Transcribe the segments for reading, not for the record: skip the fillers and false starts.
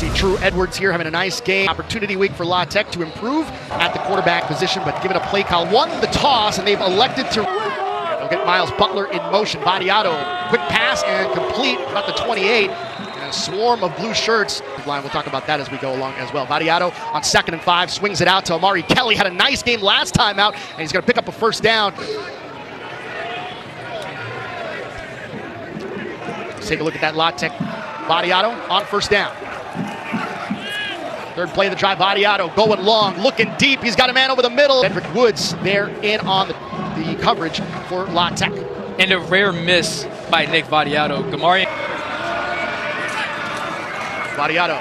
See True Edwards here having a nice game. Opportunity week for La Tech to improve at the quarterback position, but given a play call, won the toss, and they've elected to. They'll get Miles Butler in motion. Vadiato, quick pass and complete about the 28. And a swarm of blue shirts. We'll talk about that as we go along as well. Vadiato on 2nd and 5 swings it out to Amari Kelly. Had a nice game last time out, and he's going to pick up a first down. Let's take a look at that La Tech. Vadiato on first down. Third play of the drive, Vadiato going long, looking deep. He's got a man over the middle. Cedric Woods there in on the coverage for La Tech. And a rare miss by Nick Vadiato. Gamari. Vadiato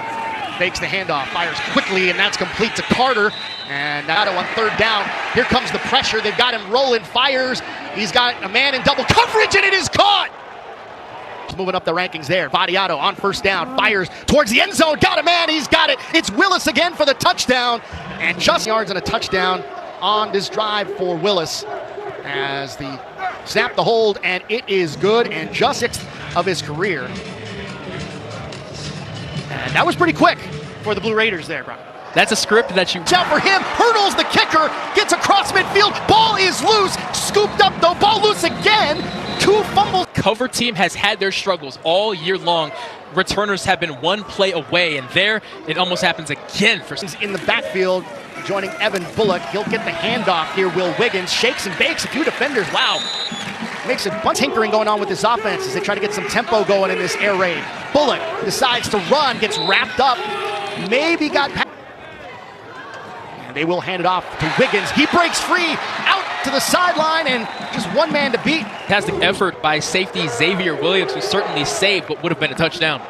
fakes the handoff, fires quickly, and that's complete to Carter. And Vadiato on 3rd down. Here comes the pressure. They've got him rolling, fires. He's got a man in double coverage, and it is caught. Moving up the rankings there. Vadiato on 1st down, fires towards the end zone. Got a man, he's got it. It's Willis again for the touchdown. And just yards and a touchdown on this drive for Willis as the snap the hold, and it is good, and just 6th of his career. And that was pretty quick for the Blue Raiders there, Brock. That's a script that you... Out for him, hurdles the kicker, gets across midfield, ball is loose, scooped up though, ball loose again, 2 fumbles. Cover team has had their struggles all year long. Returners have been 1 play away, and there it almost happens again. For in the backfield, joining Evan Bullock. He'll get the handoff here. Will Wiggins shakes and bakes a few defenders. Wow. Makes a bunch of tinkering going on with this offense as they try to get some tempo going in this air raid. Bullock decides to run, gets wrapped up, maybe got past. And they will hand it off to Wiggins. He breaks free, out to the sideline, and just 1 man to beat. Fantastic effort by safety Xavier Williams, who certainly saved what would have been a touchdown.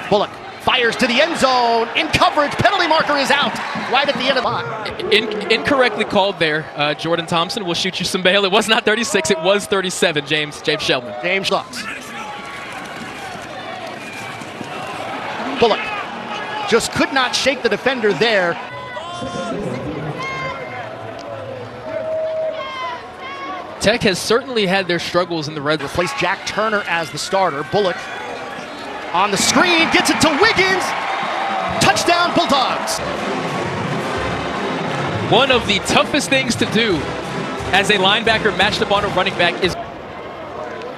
Bullock fires to the end zone, in coverage, penalty marker is out, right at the end of the line. Incorrectly called there, Jordan Thompson will shoot you some bail. It was not 36, it was 37, James Sheldon. James Lux. Bullock just could not shake the defender there. Tech has certainly had their struggles in the red. Replace Jack Turner as the starter. Bullock on the screen, gets it to Wiggins. Touchdown, Bulldogs. One of the toughest things to do as a linebacker matched up on a running back is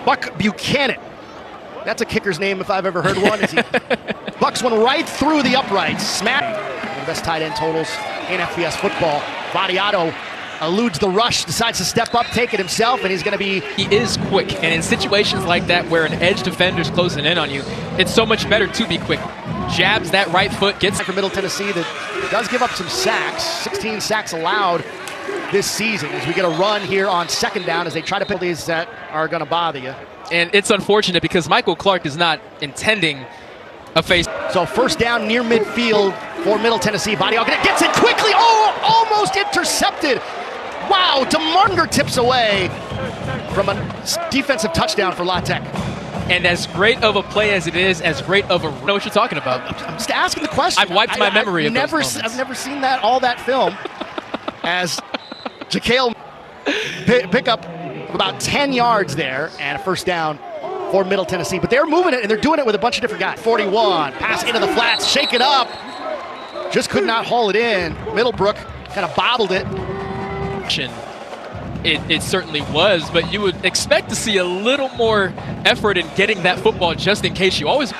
Buck Buchanan. That's a kicker's name if I've ever heard one. Bucks one right through the uprights. Smack. One of the best tight end totals in FBS football. Vadiato eludes the rush, decides to step up, take it himself, and he's going to be... He is quick, and in situations like that where an edge defender's closing in on you, it's so much better to be quick. Jabs that right foot, gets... For Middle Tennessee that does give up some sacks. 16 sacks allowed this season as we get a run here on 2nd down as they try to put these that are going to bother you. And it's unfortunate because Michael Clark is not intending a face. So 1st down near midfield for Middle Tennessee. Vadiato gets it quickly. Oh, almost intercepted. Wow, DeMarnger tips away from a defensive touchdown for La Tech. And as great of a play as it is, as great of a... I know what you're talking about. I'm just asking the question. I've wiped my memory of those moments. I've never seen all that film as Jaquel pick up about 10 yards there and a 1st down for Middle Tennessee. But they're moving it, and they're doing it with a bunch of different guys. 41, pass into the flats, shake it up. Just could not haul it in. Middlebrook kind of bobbled it. It certainly was, but you would expect to see a little more effort in getting that football just in case. You always...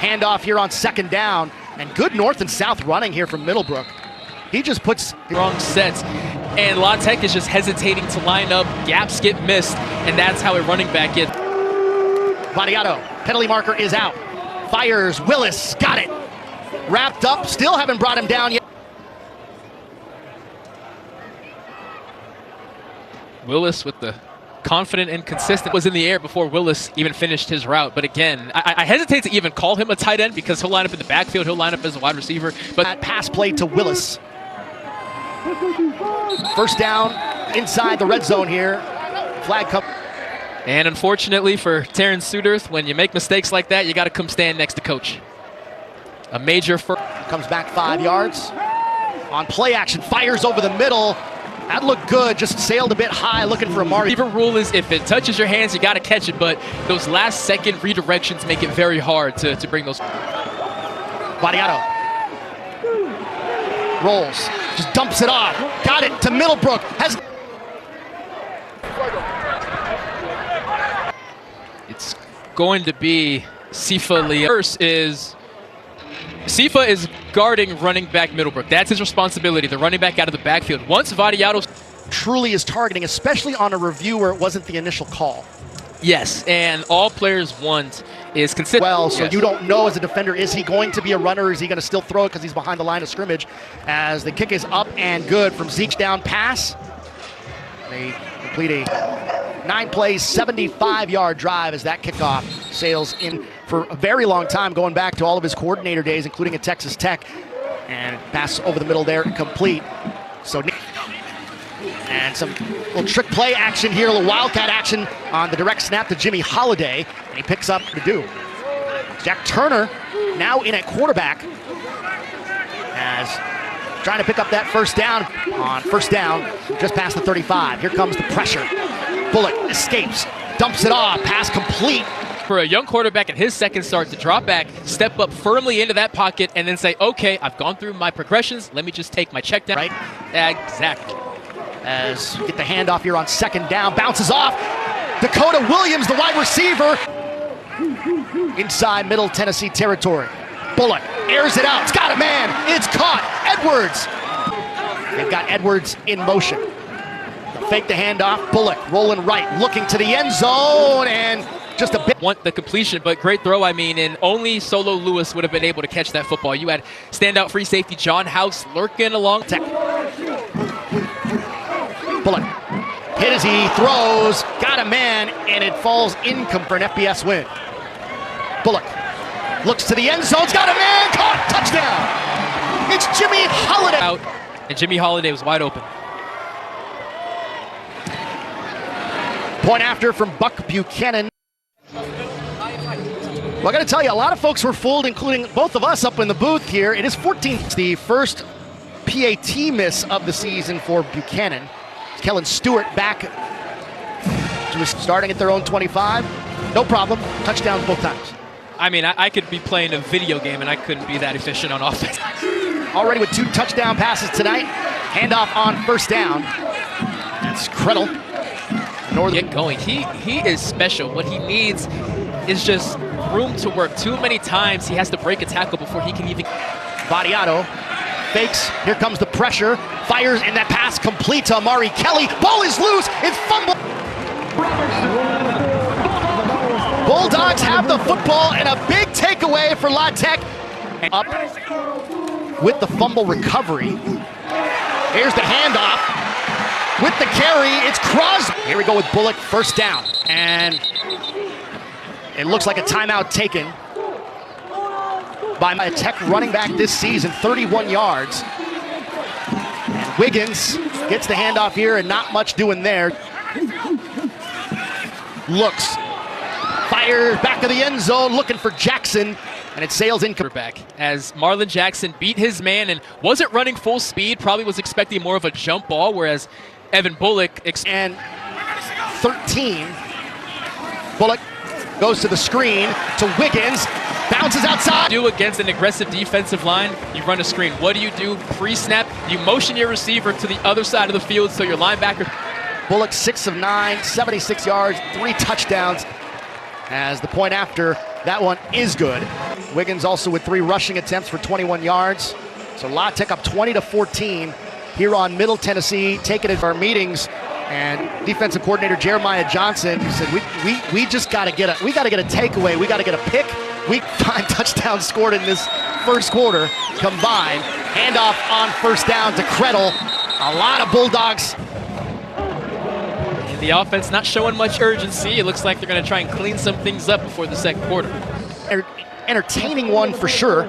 Handoff here on 2nd down, and good north and south running here from Middlebrook. He just puts... Wrong sets, and La Tech is just hesitating to line up. Gaps get missed, and that's how a running back gets. Vadiato, penalty marker is out. Fires, Willis, got it. Wrapped up, still haven't brought him down yet. Willis with the confident and consistent was in the air before Willis even finished his route. But again, I hesitate to even call him a tight end because he'll line up in the backfield, he'll line up as a wide receiver. But that pass play to Willis. 1st down inside the red zone here. Flag cup. And unfortunately for Terrence Suderth, when you make mistakes like that, you got to come stand next to coach. A major... Comes back 5 yards. On play action, fires over the middle. That looked good, just sailed a bit high, looking for Amari. Receiver rule is if it touches your hands, you got to catch it, but those last second redirections make it very hard to bring those. Vadiato rolls, just dumps it off, got it to Middlebrook, It's going to be Sifa Lee. First is Sifa is guarding running back Middlebrook. That's his responsibility, the running back out of the backfield. Once Vadiato truly is targeting, especially on a review where it wasn't the initial call. Yes, and all players want is consistent. Well, so yes. You don't know as a defender, is he going to be a runner or is he going to still throw it because he's behind the line of scrimmage? As the kick is up and good from Zeke's down pass. They complete a 9-play, 75-yard drive as that kickoff sails in for a very long time, going back to all of his coordinator days, including at Texas Tech. And pass over the middle there, complete. So, and some little trick play action here, a little wildcat action on the direct snap to Jimmy Holiday, and he picks up the do. Jack Turner now in at quarterback as trying to pick up that first down on first down just past the 35. Here comes the pressure. Bullock escapes, dumps it off, pass complete. For a young quarterback in his second start to drop back, step up firmly into that pocket, and then say, okay, I've gone through my progressions, let me just take my check down. Right? Exactly. As you get the handoff here on second down, bounces off. Dakota Williams, the wide receiver, inside Middle Tennessee territory. Bullock airs it out, it's got a man, it's caught, Edwards. They've got Edwards in motion. Fake the handoff, Bullock rolling right, looking to the end zone, and just a bit. Want the completion, but great throw, I mean, and only Solo Lewis would have been able to catch that football. You had standout free safety John House lurking along. Bullock hit as he throws, got a man, and it falls incomplete for an FBS win. Bullock looks to the end zone, it's got a man, caught, touchdown! It's Jimmy Holiday. Out, and Jimmy Holiday was wide open. Point after from Buck Buchanan. Well, I got to tell you, a lot of folks were fooled, including both of us up in the booth here. It is 14th. It's the first PAT miss of the season for Buchanan. Kellen Stewart back to starting at their own 25. No problem. Touchdowns both times. I mean, I could be playing a video game and I couldn't be that efficient on offense. Already with 2 touchdown passes tonight. Handoff on first down. That's Kreddle. Get going. He is special. What he needs is just room to work. Too many times he has to break a tackle before he can even. Vadiato fakes. Here comes the pressure. Fires, and that pass complete to Amari Kelly. Ball is loose. It's fumbled. Bulldogs have the football, and a big takeaway for La Tech. Up with the fumble recovery. Here's the handoff. With the carry, it's Crosby. Here we go with Bullock, first down. And it looks like a timeout taken by a Tech running back this season, 31 yards. And Wiggins gets the handoff here and not much doing there. Looks, fires back to the end zone, looking for Jackson, and it sails in. Back as Marlon Jackson beat his man and wasn't running full speed, probably was expecting more of a jump ball, whereas Evan Bullock. And 13, Bullock goes to the screen to Wiggins, bounces outside. Do against an aggressive defensive line, you run a screen. What do? Pre-snap, you motion your receiver to the other side of the field so your linebacker. Bullock 6 of 9, 76 yards, 3 touchdowns. As the point after, that one is good. Wiggins also with 3 rushing attempts for 21 yards. So La Tech up 20-14 here on Middle Tennessee, taking it to our meetings. And defensive coordinator Jeremiah Johnson said, we just got to get a takeaway. We got to get a pick. Week 5 touchdowns scored in this first quarter combined. Handoff on first down to Kreddle. A lot of Bulldogs. And the offense not showing much urgency. It looks like they're going to try and clean some things up before the second quarter. Entertaining one for sure.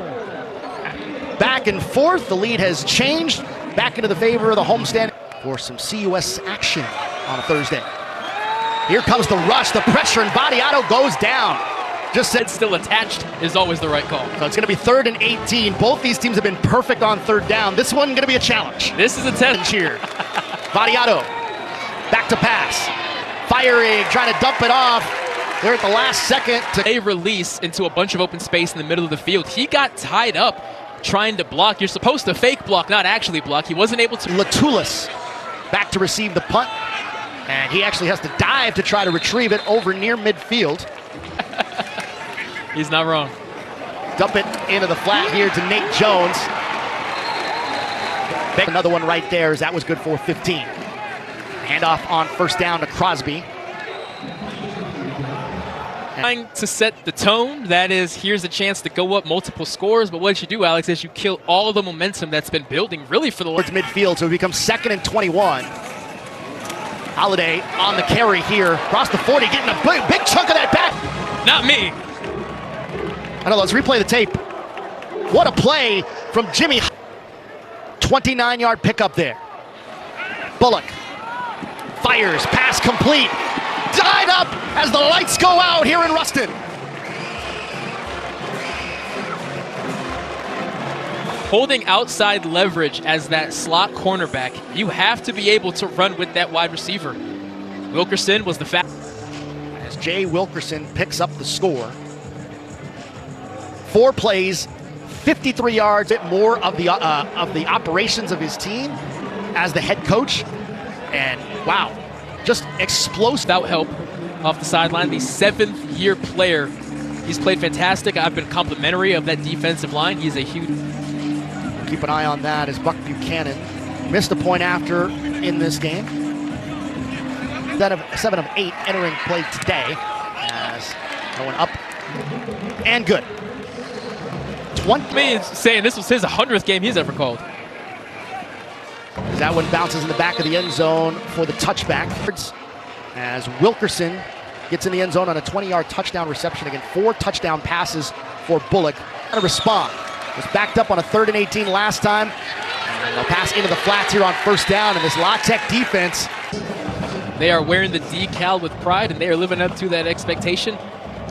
Back and forth, the lead has changed. Back into the favor of the homestand for some CUS action on a Thursday. Here comes the rush, the pressure, and Vadiato goes down. Just said still attached is always the right call. So it's going to be 3rd and 18. Both these teams have been perfect on third down. This one going to be a challenge. This is a test here. Vadiato, back to pass. Firing, trying to dump it off. There at the last second. A release into a bunch of open space in the middle of the field. He got tied up trying to block. You're supposed to fake block, not actually block. He wasn't able to. Latulis back to receive the punt. And he actually has to dive to try to retrieve it over near midfield. He's not wrong. Dump it into the flat here to Nate Jones. Another one right there, as that was good for 15. Handoff on first down to Crosby. Trying to set the tone, that is, here's a chance to go up multiple scores, but what you do, Alex, is you kill all the momentum that's been building really for the towards midfield, so it becomes 2nd and 21. Holiday on the carry here, across the 40, getting a big chunk of that back. Not me. I know, let's replay the tape. What a play from Jimmy. 29-yard pickup there. Bullock fires, pass complete. Tied up as the lights go out here in Ruston. Holding outside leverage as that slot cornerback, you have to be able to run with that wide receiver. Wilkerson was the as Jay Wilkerson picks up the score. 4 plays, 53 yards, a bit more of the operations of his team as the head coach. And wow, just explosive. Without help off the sideline, the 7th-year player. He's played fantastic. I've been complimentary of that defensive line. He's a huge. Keep an eye on that as Buck Buchanan missed a point after in this game. 7 of 8 entering play today as going up and good. 20. Me saying this was his 100th game he's ever called. As that one bounces in the back of the end zone for the touchback. As Wilkerson gets in the end zone on a 20-yard touchdown reception. Again, 4 touchdown passes for Bullock. How to respond. Was backed up on a 3rd and 18 last time. And they'll pass into the flats here on first down. And this La Tech defense. They are wearing the decal with pride, and they are living up to that expectation.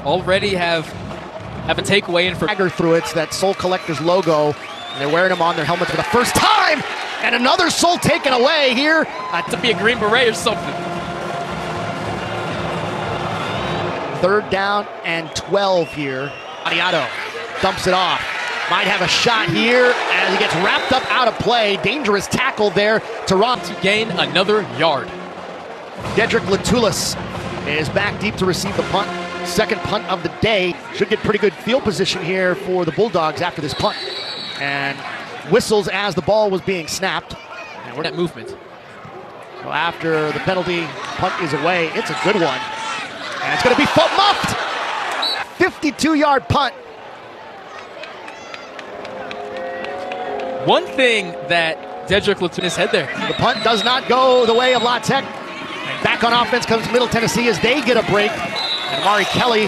Already have a takeaway in for Dagger through it. It's that Soul Collectors logo. And they're wearing them on their helmets for the first time. And another soul taken away here. To be a Green Beret or something. 3rd down and 12 here. Adiato dumps it off. Might have a shot here as he gets wrapped up out of play. Dangerous tackle there to Ron. To gain another yard. Dedrick Latulis is back deep to receive the punt. 2nd punt of the day. Should get pretty good field position here for the Bulldogs after this punt. And whistles as the ball was being snapped. And we're at movement. So after the penalty, punt is away. It's a good one. And it's going to be foot muffed. 52-yard punt. One thing that Dedrick Latulis head there. The punt does not go the way of La Tech. And back on offense comes Middle Tennessee as they get a break. And Amari Kelly.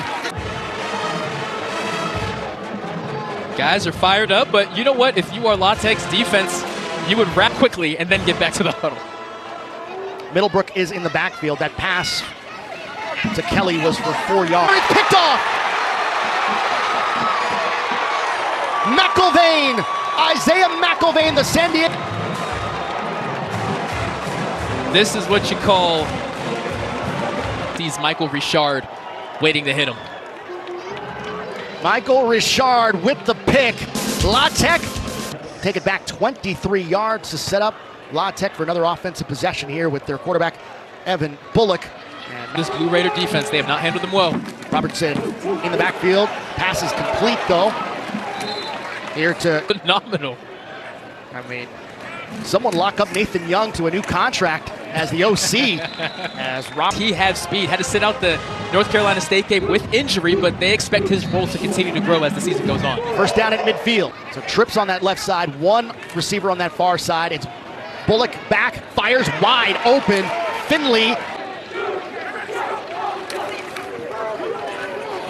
Guys are fired up, but you know what? If you are La Tech's defense, you would wrap quickly and then get back to the huddle. Middlebrook is in the backfield. That pass to Kelly was for 4 yards. It's picked off! McIlvain! Isaiah McIlvain, the San Diego. This is what you call these Michael Richard waiting to hit him. Michael Richard with the pick. La Tech take it back 23 yards to set up La Tech for another offensive possession here with their quarterback, Evan Bullock. And this Blue Raider defense, they have not handled them well. Robertson in the backfield. Pass is complete, though. Here to... Phenomenal. I mean, someone lock up Nathan Young to a new contract as the OC. As Rob... He had speed, had to sit out the North Carolina State game with injury, but they expect his role to continue to grow as the season goes on. First down at midfield. So trips on that left side, 1 receiver on that far side. It's Bullock back, fires wide open. Finley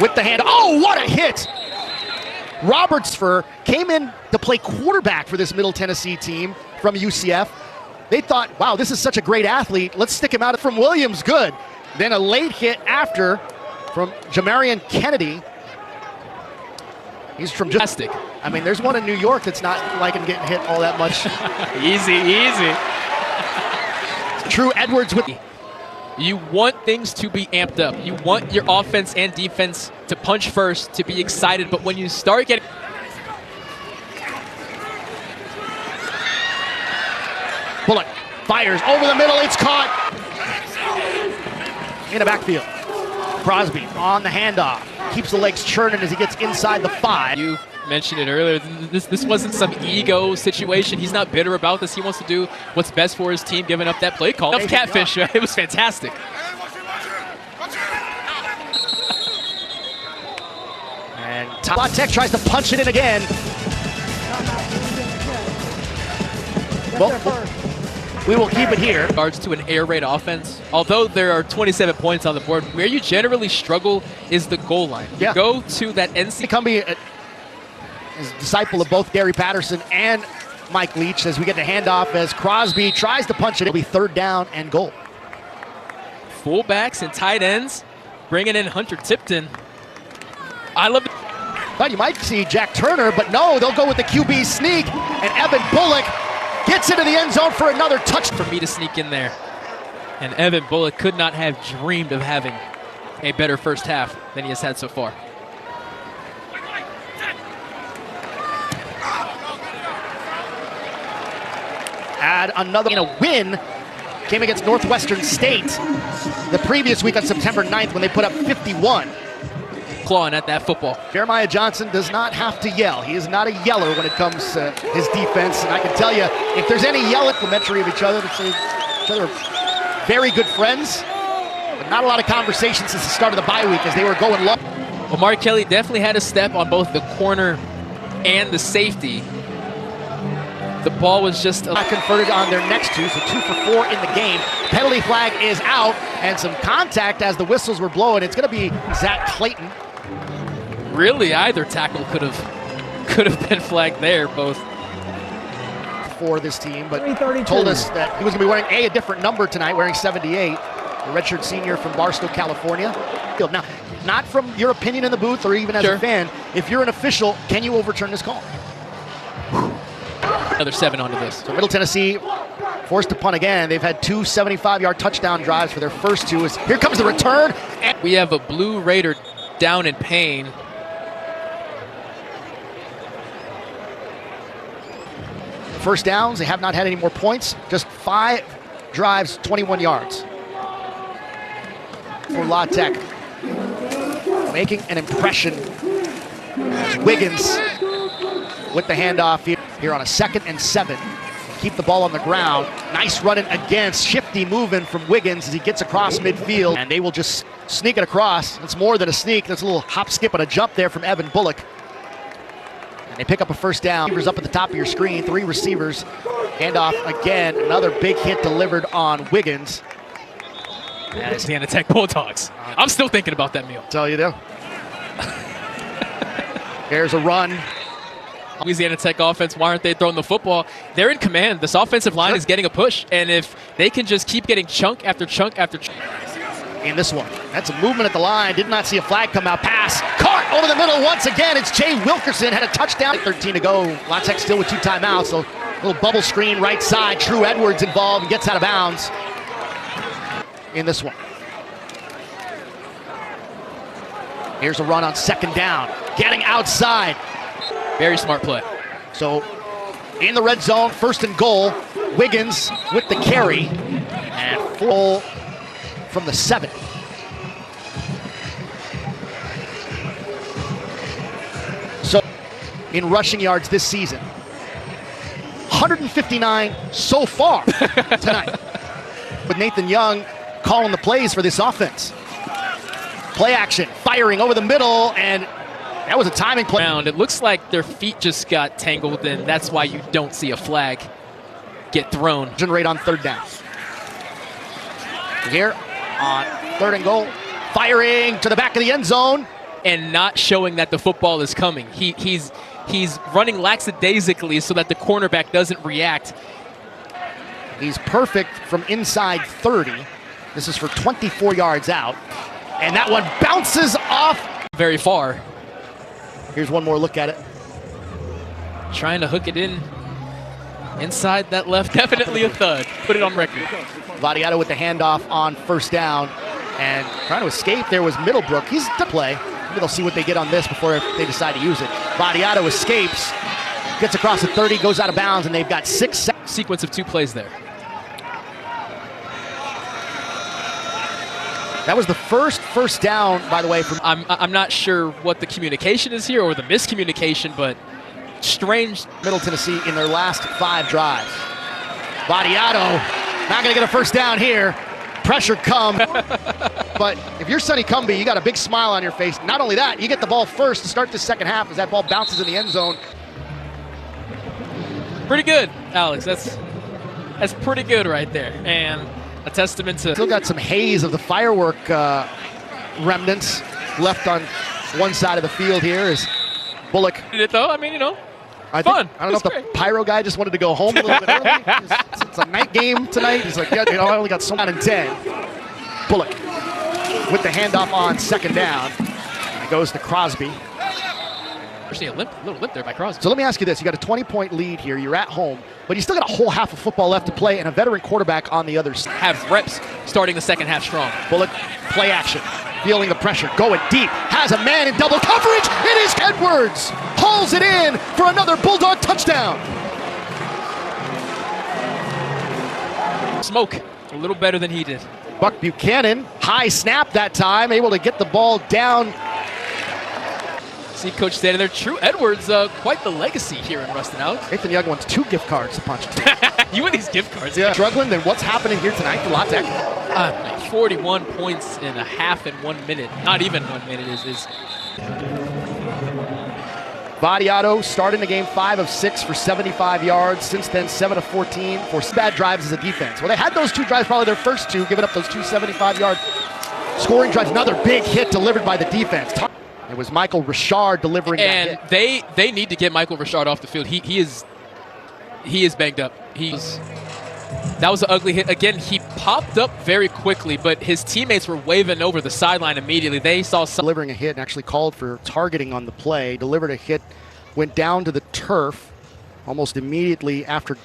with the hand. Oh, what a hit! Robertsford came in to play quarterback for this Middle Tennessee team from UCF. They thought, wow, this is such a great athlete. Let's stick him out from Williams. Good. Then a late hit after from Jamarian Kennedy. He's from just... I mean, there's one in New York that's not like him getting hit all that much. Easy, easy. True Edwards with... You want things to be amped up. You want your offense and defense to punch first, to be excited. But when you start getting... Bullock fires over the middle. It's caught in the backfield. Crosby on the handoff. Keeps the legs churning as he gets inside the 5. You mentioned it earlier. This wasn't some ego situation. He's not bitter about this. He wants to do what's best for his team, giving up that play call. Catfish. It was fantastic. And La Tech tries to punch it in again. Well, we will keep it here. In regards to an air raid offense, although there are 27 points on the board, where you generally struggle is the goal line. You go to that NCAAF. Cumbie is a disciple of both Gary Patterson and Mike Leach as we get the handoff as Crosby tries to punch it. It'll be 3rd down and goal. Fullbacks and tight ends bringing in Hunter Tipton. I love it. Thought you might see Jack Turner, but no, they'll go with the QB sneak, and Evan Bullock gets into the end zone for another touch. For me to sneak in there. And Evan Bullock could not have dreamed of having a better first half than he has had so far. Add another in a win. Came against Northwestern State the previous week on September 9th when they put up 51. Clawing at that football. Jeremiah Johnson does not have to yell. He is not a yeller when it comes to his defense. And I can tell you, if there's any yell complimentary of each other, each other are very good friends. But not a lot of conversation since the start of the bye week as they were going low. Omar Kelly definitely had a step on both the corner and the safety. The ball was just not converted on their next 2, so 2 for 4 in the game. Penalty flag is out, and some contact as the whistles were blowing. It's going to be Zach Clayton. Really, either tackle could have been flagged there, both. For this team, but told us that he was going to be wearing a different number tonight, wearing 78. The redshirt senior from Barstow, California. Now, not from your opinion in the booth or even as a fan, if you're an official, can you overturn this call? Another 7 onto this. So Middle Tennessee forced to punt again. They've had 2 75-yard touchdown drives for their first 2. Here comes the return. And we have a Blue Raider down in pain. First downs, they have not had any more points. Just 5 drives, 21 yards. For La Tech. Making an impression as Wiggins with the handoff here on a 2nd and 7. Keep the ball on the ground. Nice running against, shifty moving from Wiggins as he gets across midfield. And they will just sneak it across. It's more than a sneak. There's a little hop, skip, and a jump there from Evan Bullock. And they pick up a first down. Receivers up at the top of your screen. 3 receivers. Handoff again. Another big hit delivered on Wiggins. Louisiana Tech Bulldogs. I'm still thinking about that meal. Tell you though. There's a run. Louisiana Tech offense, why aren't they throwing the football? They're in command. This offensive line is getting a push. And if they can just keep getting chunk after chunk after chunk. In this one, that's a movement at the line. Did not see a flag come out. Pass caught over the middle once again. It's Jay Wilkerson, had a touchdown. 13 to go. La Tech still with 2 timeouts. So a little bubble screen right side. True Edwards involved and gets out of bounds in this one. Here's a run on 2nd down. Getting outside. Very smart play. So in the red zone, 1st and goal. Wiggins with the carry and full from the 7. So in rushing yards this season, 159 so far tonight. With Nathan Young calling the plays for this offense. Play action, firing over the middle, and that was a timing play. It looks like their feet just got tangled, and that's why you don't see a flag get thrown. Generate on 3rd down. Here on 3rd and goal, firing to the back of the end zone. And not showing that the football is coming. He's running lackadaisically so that the cornerback doesn't react. He's perfect from inside 30. This is for 24 yards out. And that one bounces off. Very far. Here's one more look at it. Trying to hook it in. Inside that left, definitely a thud. Put it on record. Vadiato with the handoff on first down. And trying to escape there was Middlebrook. He's to play. Maybe they'll see what they get on this before they decide to use it. Vadiato escapes, gets across the 30, goes out of bounds, and they've got 6 seconds. Sequence of 2 plays there. That was the first down, by the way. From I'm not sure what the communication is here or the miscommunication, but strange. Middle Tennessee in their last 5 drives. Vadiato not going to get a first down here. Pressure come. But if you're Sonny Cumbie, you got a big smile on your face. Not only that, you get the ball first to start the second half as that ball bounces in the end zone. Pretty good, Alex. That's pretty good right there. And a testament to... Still got some haze of the firework remnants left on one side of the field here as Bullock. Did it though? I mean, you know, I fun. I don't know if the pyro guy just wanted to go home a little bit early. It's a night game tonight. He's like, yeah, you know, I only got some out in 10. Bullock with the handoff on second down. It goes to Crosby. Actually, a little limp there by Crosby. So let me ask you this. You got a 20-point lead here. You're at home, but you still got a whole half of football left to play and a veteran quarterback on the other side. Have reps starting the second half strong. Bullock, play action. Feeling the pressure, going deep, has a man in double coverage. It is Edwards. Hauls it in for another Bulldog touchdown. Smoke, a little better than he did. Buck Buchanan, high snap that time, able to get the ball down. See Coach standing there. True Edwards, quite the legacy here in Ruston, Alex. Nathan Young wants 2 gift cards to punch to. You and these gift cards. Yeah. Struggling, then what's happening here tonight for La Tech? 41 points in a half in 1 minute. Not even 1 minute is. Vadiato starting the game 5 of 6 for 75 yards. Since then, 7 of 14 for bad drives as a defense. Well, they had those 2 drives, probably their first 2, giving up those 2 75-yard scoring drives. Another big hit delivered by the defense. It was Michael Richard delivering and that hit. they need to get Michael Richard off the field. He is banged up. That was an ugly hit. Again, he popped up very quickly, but his teammates were waving over the sideline immediately. They saw delivering a hit and actually called for targeting on the play. Delivered a hit, went down to the turf almost immediately after.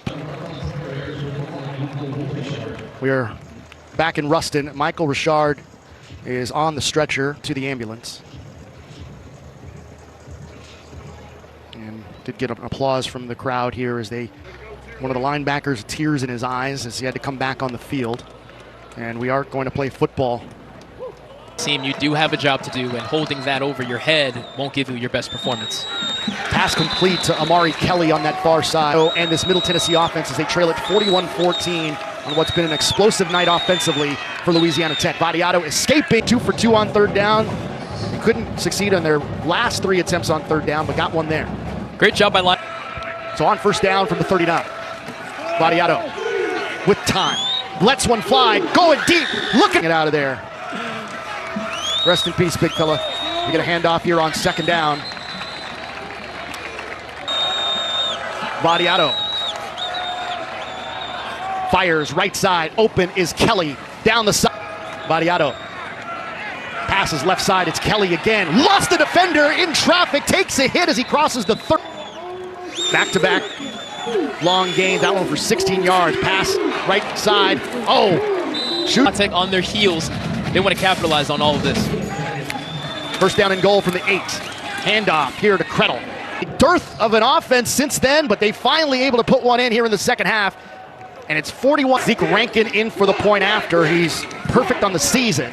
We are back in Ruston. Michael Richard is on the stretcher to the ambulance. And did get an applause from the crowd here as one of the linebackers, tears in his eyes as he had to come back on the field. And we are going to play football. Team, you do have a job to do, and holding that over your head won't give you your best performance. Pass complete to Amari Kelly on that far side. And this Middle Tennessee offense as they trail it 41-14 on what's been an explosive night offensively for Louisiana Tech. Vadiato escaping 2 for 2 on third down. They couldn't succeed on their last 3 attempts on third down, but got one there. Great job by line. So on first down from the 39. Vadiato with time. Lets one fly, going deep, looking it out of there. Rest in peace, big fella. You get a handoff here on second down. Vadiato fires right side. Open is Kelly. Down the side. Vadiato passes left side. It's Kelly again. Lost the defender in traffic. Takes a hit as he crosses the third. Back-to-back long gain. That one for 16 yards. Pass right side. Oh, shoot. Tech on their heels. They want to capitalize on all of this. First down and goal from the 8. Handoff here to Krettel. A dearth of an offense since then, but they finally able to put one in here in the second half. And it's 41. Zeke Rankin in for the point after. He's perfect on the season.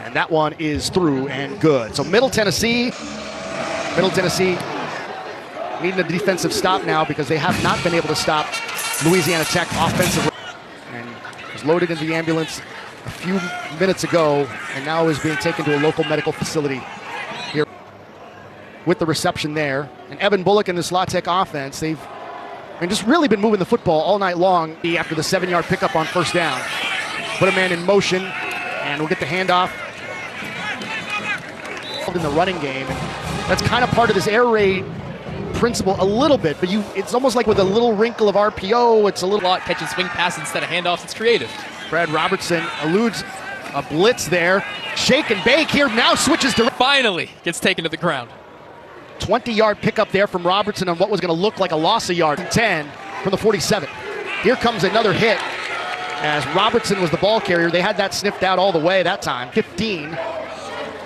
And that one is through and good. So Middle Tennessee needing a defensive stop now because they have not been able to stop Louisiana Tech offensively. And was loaded into the ambulance a few minutes ago and now is being taken to a local medical facility here with the reception there. And Evan Bullock and this La Tech offense, they've just really been moving the football all night long after the 7-yard pickup on first down. Put a man in motion and we'll get the handoff in the running game. And that's kind of part of this air raid principle a little bit, but it's almost like with a little wrinkle of RPO, it's a little lot catching swing pass instead of handoffs. It's creative. Brad Robertson eludes a blitz there. Shake and bake here, now switches to finally gets taken to the ground. 20-yard pickup there from Robertson on what was going to look like a loss of yard. 10 from the 47. Here comes another hit as Robertson was the ball carrier. They had that sniffed out all the way that time. 15.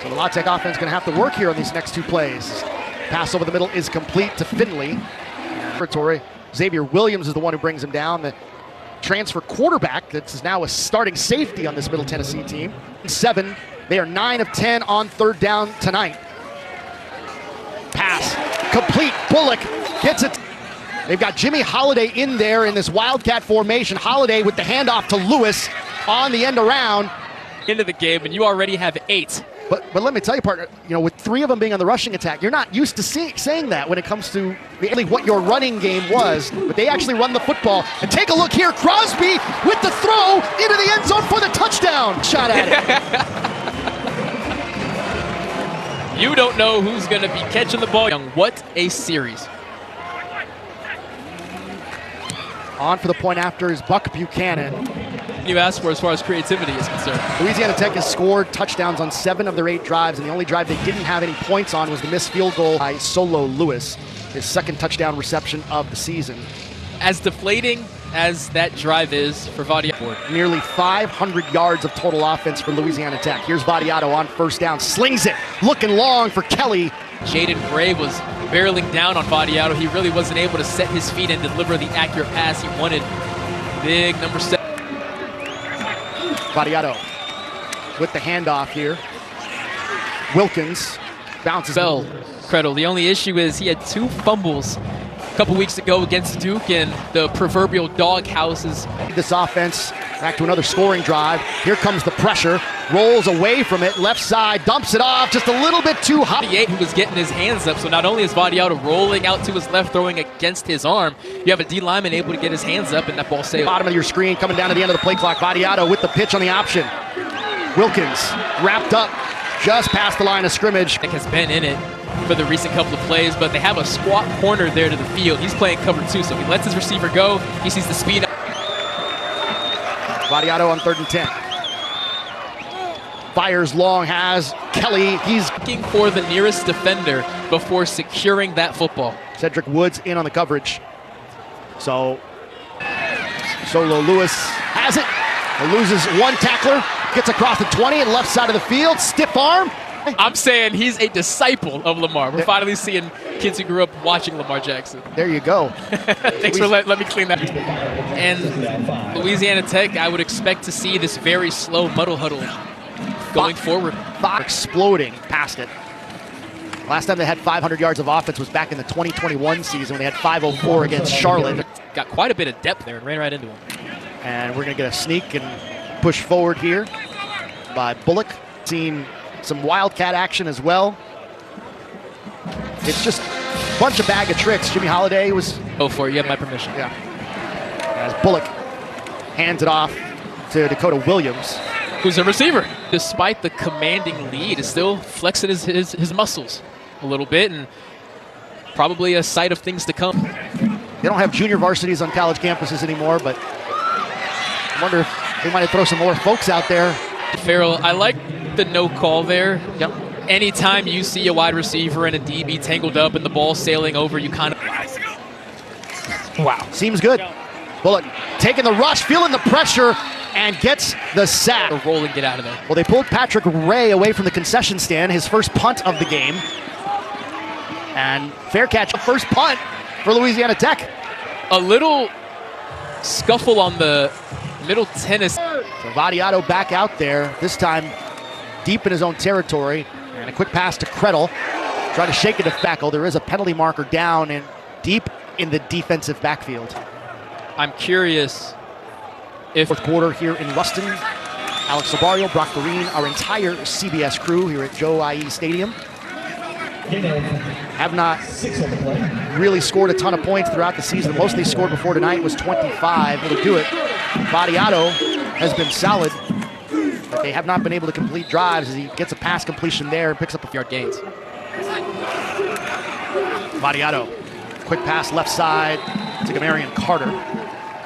So the La Tech offense going to have to work here on these next two plays. Pass over the middle is complete to Finley. Territory. Xavier Williams is the one who brings him down. The transfer quarterback that is now a starting safety on this Middle Tennessee team. 7. They are 9 of 10 on third down tonight. Pass complete. Bullock gets it. They've got Jimmy Holiday in there in this Wildcat formation. Holiday with the handoff to Lewis on the end around. Into the game, and you already have 8. But let me tell you, partner, with 3 of them being on the rushing attack, you're not used to saying that when it comes to really what your running game was. But they actually run the football. And take a look here, Crosby with the throw into the end zone for the touchdown. Shot at it. You don't know who's going to be catching the ball. What a series. On for the point after is Buck Buchanan. You asked for as far as creativity is concerned. Louisiana Tech has scored touchdowns on 7 of their 8 drives, and the only drive they didn't have any points on was the missed field goal by Solo Lewis, his 2nd touchdown reception of the season. As deflating as that drive is for Vadiato. Nearly 500 yards of total offense for Louisiana Tech. Here's Vadiato on first down, slings it, looking long for Kelly. Jaden Gray was barreling down on Vadiato. He really wasn't able to set his feet and deliver the accurate pass he wanted. Big number 7. Vadiato with the handoff here. Wilkins bounces. Bell, Credle. The only issue is he had 2 fumbles a couple weeks ago against Duke, and the proverbial doghouse is. This offense back to another scoring drive. Here comes the pressure. Rolls away from it. Left side, dumps it off just a little bit too high. Who was getting his hands up. So not only is Vadiato rolling out to his left, throwing against his arm, you have a D lineman able to get his hands up, and that ball sailed. Bottom of your screen, coming down to the end of the play clock. Vadiato with the pitch on the option. Wilkins wrapped up just past the line of scrimmage. Has been in it for the recent couple of plays, but they have a squat corner there to the field. He's playing cover 2, so he lets his receiver go. He sees the speed. Vadiato on 3rd and 10. Fires long, has Kelly. He's looking for the nearest defender before securing that football. Cedric Woods in on the coverage. So Solo Lewis has it. He loses 1 tackler. Gets across the 20 and left side of the field. Stiff arm. I'm saying he's a disciple of Lamar. We're finally seeing kids who grew up watching Lamar Jackson. There you go. Thanks for let me clean that. And Louisiana Tech, I would expect to see this very slow muddle huddle going forward. Exploding past it. Last time they had 500 yards of offense was back in the 2021 season when they had 504 against Charlotte. Got quite a bit of depth there and ran right into him. And we're going to get a sneak and push forward here by Bullock. Seen some Wildcat action as well. It's just a bunch of bag of tricks. Jimmy Holiday was... Go for it. You have my permission. Yeah. As Bullock hands it off to Dakota Williams, who's a receiver. Despite the commanding lead, is still flexing his muscles a little bit, and probably a sight of things to come. They don't have junior varsities on college campuses anymore, but I wonder if they might throw some more folks out there. Farrell, I like the no call there. Yep. Anytime you see a wide receiver and a DB tangled up and the ball sailing over, you kind of... Wow. Seems good. Bullock taking the rush, feeling the pressure, and gets the sack. Or roll and get out of there. Well, they pulled Patrick Ray away from the concession stand, his first punt of the game. And fair catch, first punt for Louisiana Tech. A little scuffle on the Middle Tennessee. So Vadiato back out there, this time deep in his own territory. And a quick pass to Credle. Trying to shake it to Fackel. There is a penalty marker down and deep in the defensive backfield. I'm curious if... Fourth quarter here in Ruston. Alex Labario, Brock Vereen, our entire CBS crew here at Joe I.E. Stadium. Have not really scored a ton of points throughout the season. The most they scored before tonight was 25. It'll do it. Vadiato has been solid, but they have not been able to complete drives as he gets a pass completion there and picks up a few yard gains. Vadiato, quick pass left side to Gamarian Carter.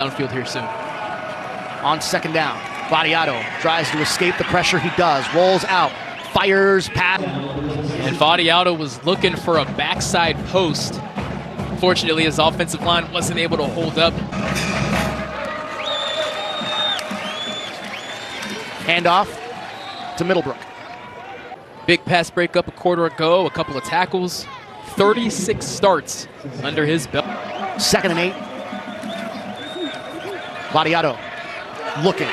Downfield here soon. On 2nd down, Vadiato tries to escape the pressure. He does. Rolls out. Fires, pass. And Vadiato was looking for a backside post Unfortunately, his offensive line wasn't able to hold up. Handoff to Middlebrook. Big pass breakup a quarter ago, a couple of tackles. 36 starts under his belt. 2nd and 8. Vadiato looking.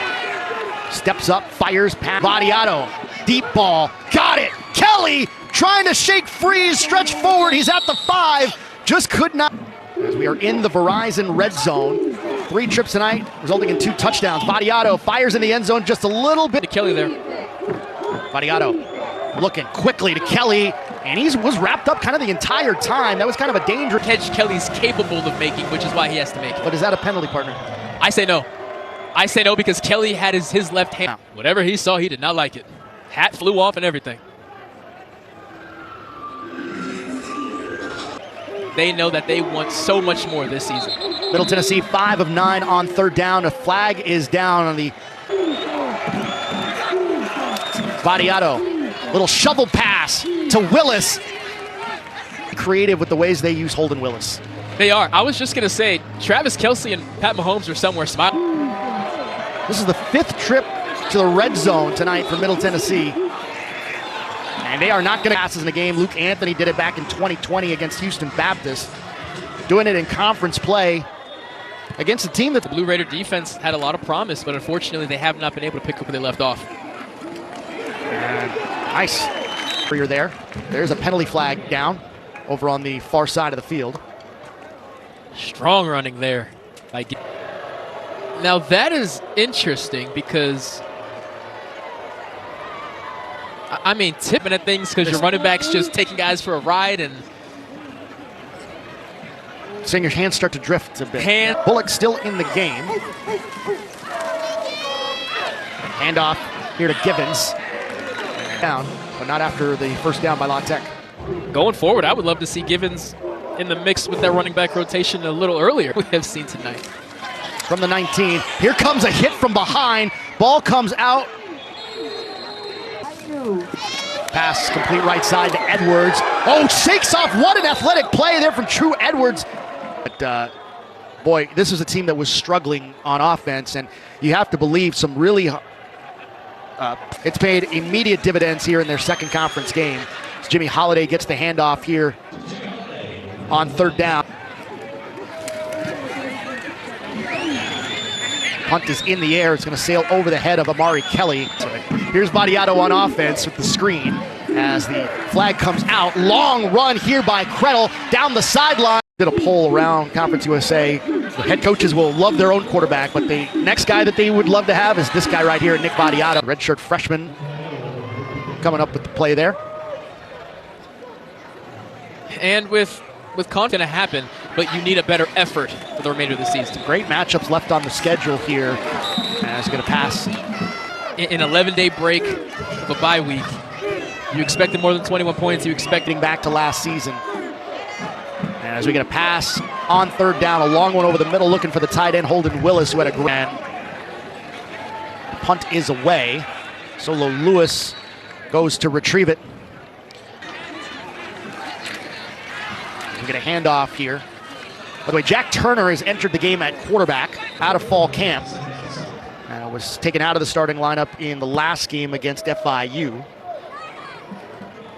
Steps up, fires past Vadiato. Deep ball. Got it. Kelly trying to shake free, stretch forward. He's at the 5. Just could not. As we are in the Verizon red zone. 3 trips tonight, resulting in 2 touchdowns. Vadiato fires in the end zone just a little bit. To Kelly there. Vadiato looking quickly to Kelly, and he was wrapped up kind of the entire time. That was kind of a dangerous Catch Kelly's capable of making, which is why he has to make it. But is that a penalty, partner? I say no. I say no because Kelly had his left hand. Whatever he saw, he did not like it. Hat flew off and everything. They know that they want so much more this season. Middle Tennessee 5 of 9 on 3rd down. A flag is down on the Vadiato. Little shovel pass to Willis. Creative with the ways they use Holden Willis. They are. I was just going to say, Travis Kelce and Pat Mahomes are somewhere smiling. This is the 5th trip to the red zone tonight for Middle Tennessee. And they are not going to passes in the game. Luke Anthony did it back in 2020 against Houston Baptist. Doing it in conference play against a team that the Blue Raider defense had a lot of promise, but unfortunately they have not been able to pick up where they left off. And nice. You're there. There's a penalty flag down over on the far side of the field. Strong running there. Now that is interesting because I mean, tipping at things because your running back's just taking guys for a ride and seeing your hands start to drift a bit. Bullock still in the game. Handoff here to Givens. Down, but not after the first down by La Tech. Going forward, I would love to see Givens in the mix with that running back rotation a little earlier we have seen tonight. From the 19, here comes a hit from behind. Ball comes out. Pass complete right side to Edwards. Oh, shakes off. What an athletic play there from True Edwards. But boy, this is a team that was struggling on offense, and you have to believe some really it's paid immediate dividends here in their second conference game. As Jimmy Holiday gets the handoff here on 3rd down. Punt is in the air. It's going to sail over the head of Amari Kelly. Here's Vadiato on offense with the screen as the flag comes out. Long run here by Krettel down the sideline. Did a poll around Conference USA. The head coaches will love their own quarterback, but the next guy that they would love to have is this guy right here, Nick Vadiato. Redshirt freshman coming up with the play there. And with confidence to happen, but you need a better effort for the remainder of the season. Great matchups left on the schedule here. As going to pass. An 11-day break of a bye week. You expected more than 21 points. You expecting back to last season. And as we get a pass on 3rd down, a long one over the middle, looking for the tight end Holden Willis, who had a grand punt is away. Solo Lewis goes to retrieve it. We get a handoff here. By the way, Jack Turner has entered the game at quarterback out of fall camp. Was taken out of the starting lineup in the last game against FIU.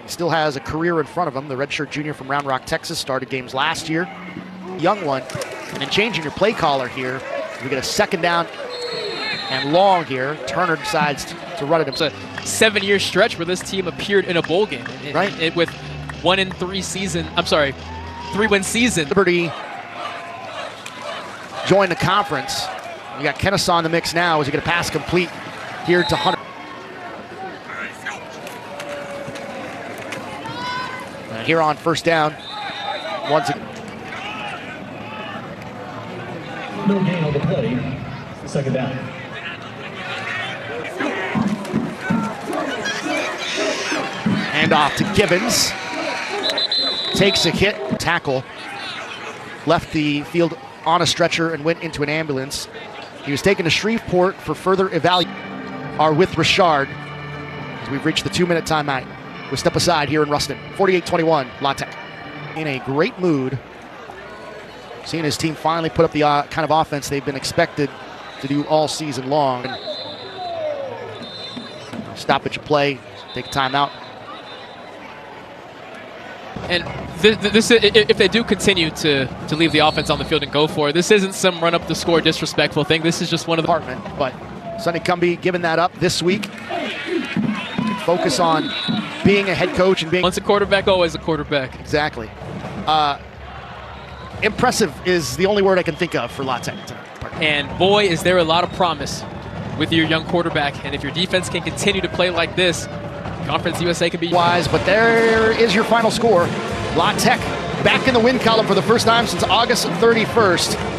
He still has a career in front of him. The redshirt junior from Round Rock, Texas, started games last year. Young one. And then changing your play caller here. We get a 2nd down and long here. Turner decides to run it. It's a 7-year stretch where this team appeared in a bowl game. Right. With 3-win season. Liberty joined the conference. We got Kennesaw in the mix now as we get a pass complete here to Hunter. And here on 1st down, once again. No gain on the play. 2nd down. Handoff to Givens. Takes a hit, tackle. Left the field on a stretcher and went into an ambulance. He was taken to Shreveport for further evaluation. Are with Richard as we've reached the 2-minute timeout. We'll step aside here in Ruston. 48-21, La Tech. In a great mood seeing his team finally put up the kind of offense they've been expected to do all season long. Stoppage play, take a timeout. And this, if they do continue to leave the offense on the field and go for it, this isn't some run up the score disrespectful thing. This is just one of the department. But Sonny Cumbie giving that up this week. Focus on being a head coach and being once a quarterback, always a quarterback. Exactly. Impressive is the only word I can think of for La Tech. And boy, is there a lot of promise with your young quarterback. And if your defense can continue to play like this, Conference USA can be wise. But there is your final score. La Tech back in the win column for the first time since August 31st.